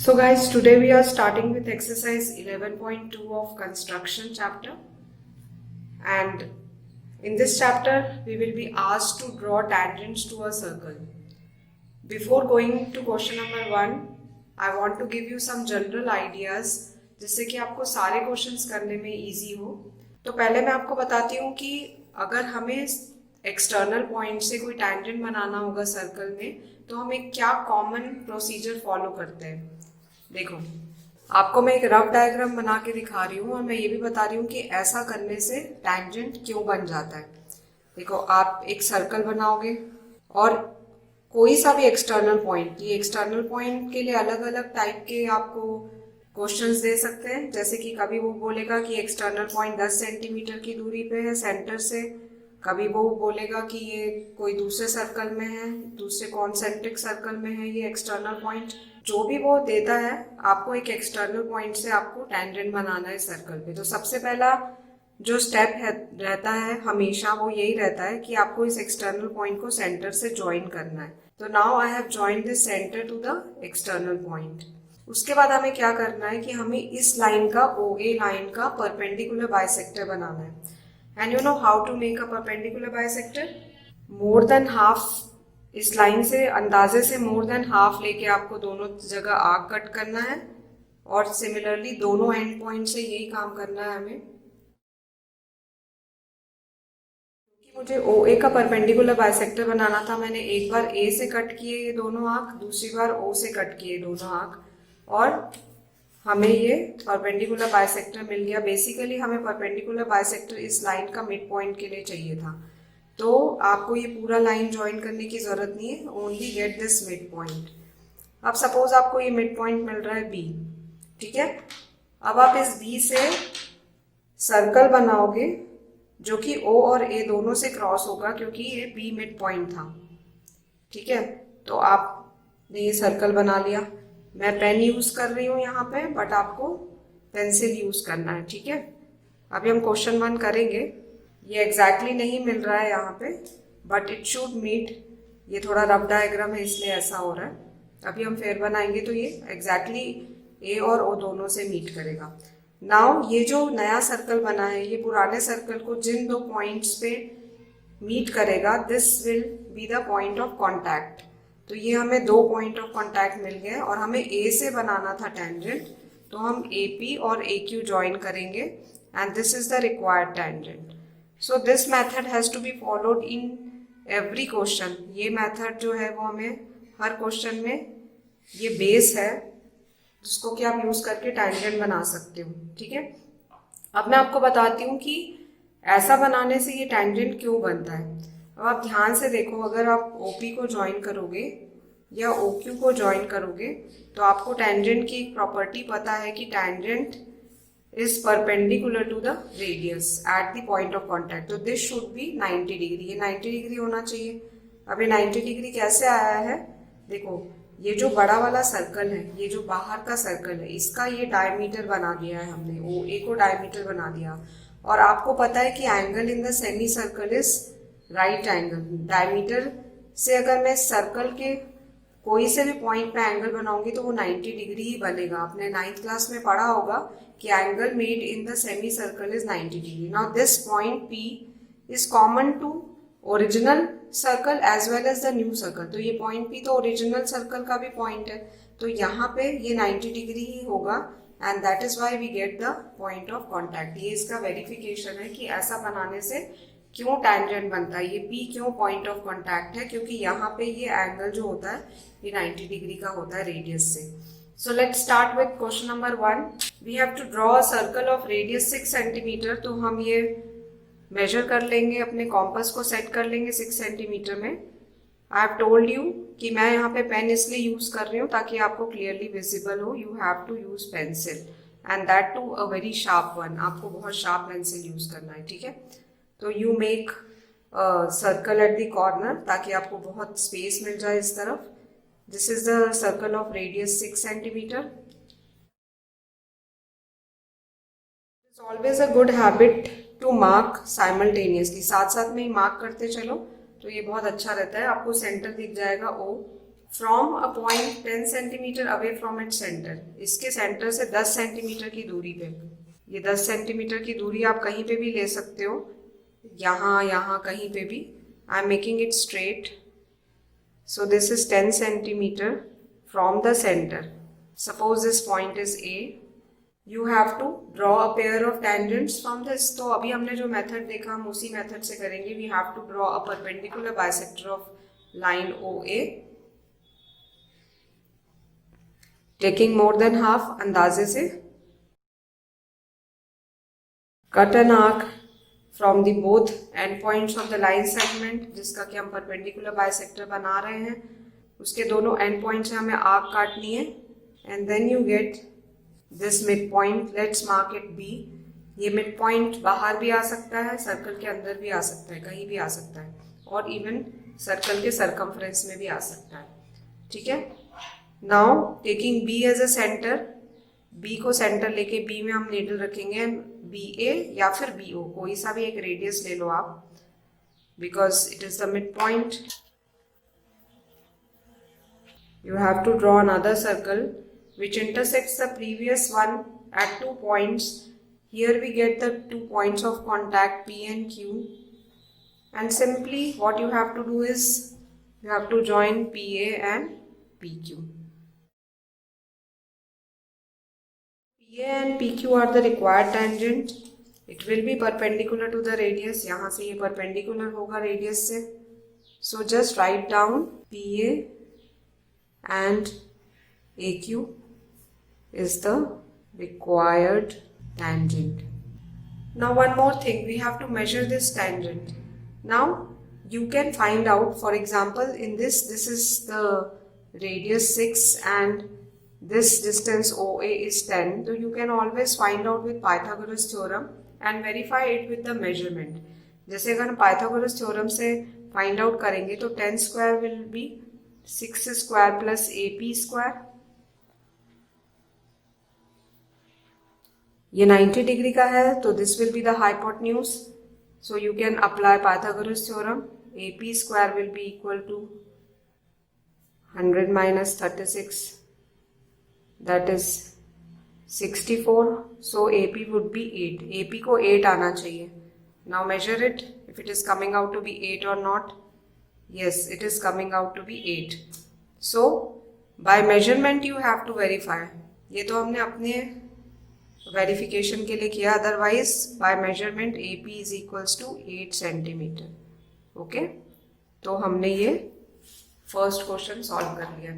So guys, today we are starting with exercise 11.2 of construction chapter, and in this chapter we will be asked to draw tangents to a circle. Before going to question number 1, I want to give you some general ideas जिससे कि आपको सारे questions करने में easy हो। तो पहले मैं आपको बताती हूँ कि अगर हमें एक्सटर्नल पॉइंट से कोई टैंजेंट बनाना होगा सर्कल में तो हमें क्या कॉमन प्रोसीजर फॉलो करते हैं। देखो, आपको मैं एक रफ डायग्राम बना के दिखा रही हूँ और मैं ये भी बता रही हूँ कि ऐसा करने से टैंजेंट क्यों बन जाता है। देखो, आप एक सर्कल बनाओगे और कोई सा भी एक्सटर्नल पॉइंट, ये एक्सटर्नल पॉइंट के लिए अलग अलग टाइप के आपको क्वेश्चंस दे सकते हैं। जैसे कि कभी वो बोलेगा कि एक्सटर्नल पॉइंट 10 सेंटीमीटर की दूरी पे है सेंटर से, कभी वो बोलेगा कि ये कोई दूसरे सर्कल में है, दूसरे कॉन्सेंट्रिक सर्कल में है ये एक्सटर्नल पॉइंट। जो भी वो देता है, आपको एक एक्सटर्नल पॉइंट से आपको टैंजेंट बनाना है सर्कल पे। तो सबसे पहला जो स्टेप रहता है हमेशा वो यही रहता है कि आपको इस एक्सटर्नल पॉइंट को सेंटर से ज्वाइन करना है। तो now I have joined this centre to the external point. उसके बाद हमें क्या करना है कि हमें इस लाइन का OA लाइन का परपेंडिकुलर बाइसेक्टर बनाना है। And you know how to make a perpendicular bisector. More than half, इस लाइन से अंदाजे से मोर देन हाफ लेके आपको दोनों जगह आर्क कट करना है और सिमिलरली दोनों एंड पॉइंट से यही काम करना है हमें। मुझे OA का परपेंडिकुलर बाइसेक्टर बनाना था, मैंने एक बार A से कट किए ये दोनों आर्क, दूसरी बार O से कट किए दोनों आर्क और हमें ये परपेंडिकुलर बाइसेक्टर मिल गया। बेसिकली हमें परपेंडिकुलर बाइसेक्टर इस लाइन का मिड पॉइंट के लिए चाहिए था। तो आपको ये पूरा लाइन ज्वाइन करने की जरूरत नहीं है, only get this mid point. अब सपोज आपको ये मिड पॉइंट मिल रहा है B, ठीक है। अब आप इस B से सर्कल बनाओगे जो कि O और A दोनों से क्रॉस होगा, क्योंकि ये B मिड पॉइंट था, ठीक है। तो आपने ये सर्कल बना लिया। मैं पेन यूज कर रही हूँ यहाँ पे, बट आपको पेंसिल यूज करना है, ठीक है। अभी हम क्वेश्चन 1 करेंगे। ये एग्जैक्टली नहीं मिल रहा है यहाँ पे, बट इट शुड मीट। ये थोड़ा रफ डायग्राम है इसलिए ऐसा हो रहा है। अभी हम फिर बनाएंगे तो ये एग्जैक्टली A और O दोनों से मीट करेगा। नाउ ये जो नया सर्कल बना है ये पुराने सर्कल को जिन दो पॉइंट्स पे मीट करेगा, this will be the point of contact. तो ये हमें 2 पॉइंट ऑफ कॉन्टैक्ट मिल गए और हमें A से बनाना था टैंजेंट, तो हम AP और AQ ज्वाइन करेंगे and this is the required tangent. So this method has to be followed in every question. ये मेथड जो है वो हमें हर क्वेश्चन में, ये बेस है जिसको कि आप यूज करके टैंजेंट बना सकते हो, ठीक है। अब मैं आपको बताती हूँ कि ऐसा बनाने से ये टैंजेंट क्यों बनता है। अब आप ध्यान से देखो, अगर आप OP को ज्वाइन करोगे या OQ को ज्वाइन करोगे तो आपको टैंजेंट की एक प्रॉपर्टी पता है कि tangent is perpendicular to the radius at the point of contact. तो दिस शुड बी 90 डिग्री, ये 90 डिग्री होना चाहिए। अब ये 90 डिग्री कैसे आया है, देखो ये जो बड़ा वाला सर्कल है, ये जो बाहर का सर्कल है, इसका ये डायमीटर बना दिया है हमने, OA को डायमीटर बना दिया। और आपको पता है कि angle in the semi circle is right angle. Diameter से अगर मैं सर्कल के कोई से भी पॉइंट पे एंगल बनाऊंगी तो वो 90 डिग्री ही बनेगा। आपने 9th क्लास में पढ़ा होगा कि angle made in the semi circle is 90 degree. Now this point P is common to original circle as well as the new circle. तो ये पॉइंट P तो ओरिजिनल सर्कल का भी पॉइंट है, तो यहाँ पे ये 90 डिग्री ही होगा and that is why we get the point of contact. ये इसका वेरिफिकेशन है कि ऐसा बनाने से क्यों टैंजेंट बनता है। ये P क्यों पॉइंट ऑफ कॉन्टैक्ट है, क्योंकि यहाँ पे ये एंगल जो होता है ये 90 डिग्री का होता है रेडियस से। So let's start with question number 1। We have to draw a circle of radius 6 centimetre. तो हम ये मेजर कर लेंगे, अपने कॉम्पस को सेट कर लेंगे 6 सेंटीमीटर में। आई हैव टोल्ड यू कि मैं यहाँ पे पेन इसलिए यूज कर रही हूँ ताकि आपको क्लियरली विजिबल हो। You have to use pencil and that too a very sharp one. आपको बहुत शार्प पेंसिल यूज करना है, ठीक है। तो you make circle at the corner ताकि आपको बहुत स्पेस मिल जाए इस तरफ। This is the circle of radius 6 centimetre. It's always a good habit to mark simultaneously, साथ साथ में ही मार्क करते चलो तो ये बहुत अच्छा रहता है। आपको सेंटर दिख जाएगा O, from a point 10 centimetre away from its centre, इसके सेंटर से 10 सेंटीमीटर की दूरी पे, ये 10 सेंटीमीटर की दूरी आप कहीं पे भी ले सकते हो, यहाँ कहीं पे भी. I am making it straight. So this is 10 centimeter from the center. Suppose this point is A. You have to draw a pair of tangents from this. तो अभी हमने जो मेथड देखा हम उसी मेथड से करेंगे. We have to draw a perpendicular bisector of line OA. Taking more than half, अंदाजे से cut an arc from the both end points of the line segment, जिसका कि हम परपेंडिकुलर बाइसेक्टर बना रहे हैं, उसके दोनों एंड पॉइंट से हमें आर्क काटनी है. And then you get this mid point. Let's mark it B. ये मिड पॉइंट बाहर भी आ सकता है, सर्कल के अंदर भी आ सकता है, कहीं भी आ सकता है, और इवन सर्कल के सरकमफ्रेंस में भी आ सकता है. ठीक है. Now taking B as a centre, B को सेंटर लेके बी में हम नीडल रखेंगे बी ए या फिर बी ओ, कोई सा भी एक रेडियस ले लो आप, because it is the mid point. You have to draw another circle which intersects the previous one at 2 points. Here we get the 2 points of contact P and Q, and simply what you have to do is you have to join PA and PQ. PA and PQ are the required tangent. It will be perpendicular to the radius. यहाँ से ये perpendicular होगा radius से. So just write down PA and AQ is the required tangent. Now one more thing, we have to measure this tangent. Now you can find out, for example, in this is the radius 6 and this distance OA is 10. So you can always find out with Pythagoras theorem and verify it with the measurement. जैसे अगर हम Pythagoras theorem से find out करेंगे तो 10 square will be 6 square plus AP square. ये 90 degree का है तो this will be the hypotenuse. So you can apply Pythagoras theorem. AP square will be equal to 100 minus 36. That is 64. So AP would be 8. AP को 8 आना चाहिए. Now measure it. If it is coming out to be 8 or not. Yes, it is coming out to be 8. So by measurement you have to verify. ये तो हमने अपने verification के लिए किया. Otherwise by measurement AP is equals to 8 centimeter. Okay? तो हमने ये first question solve कर लिया.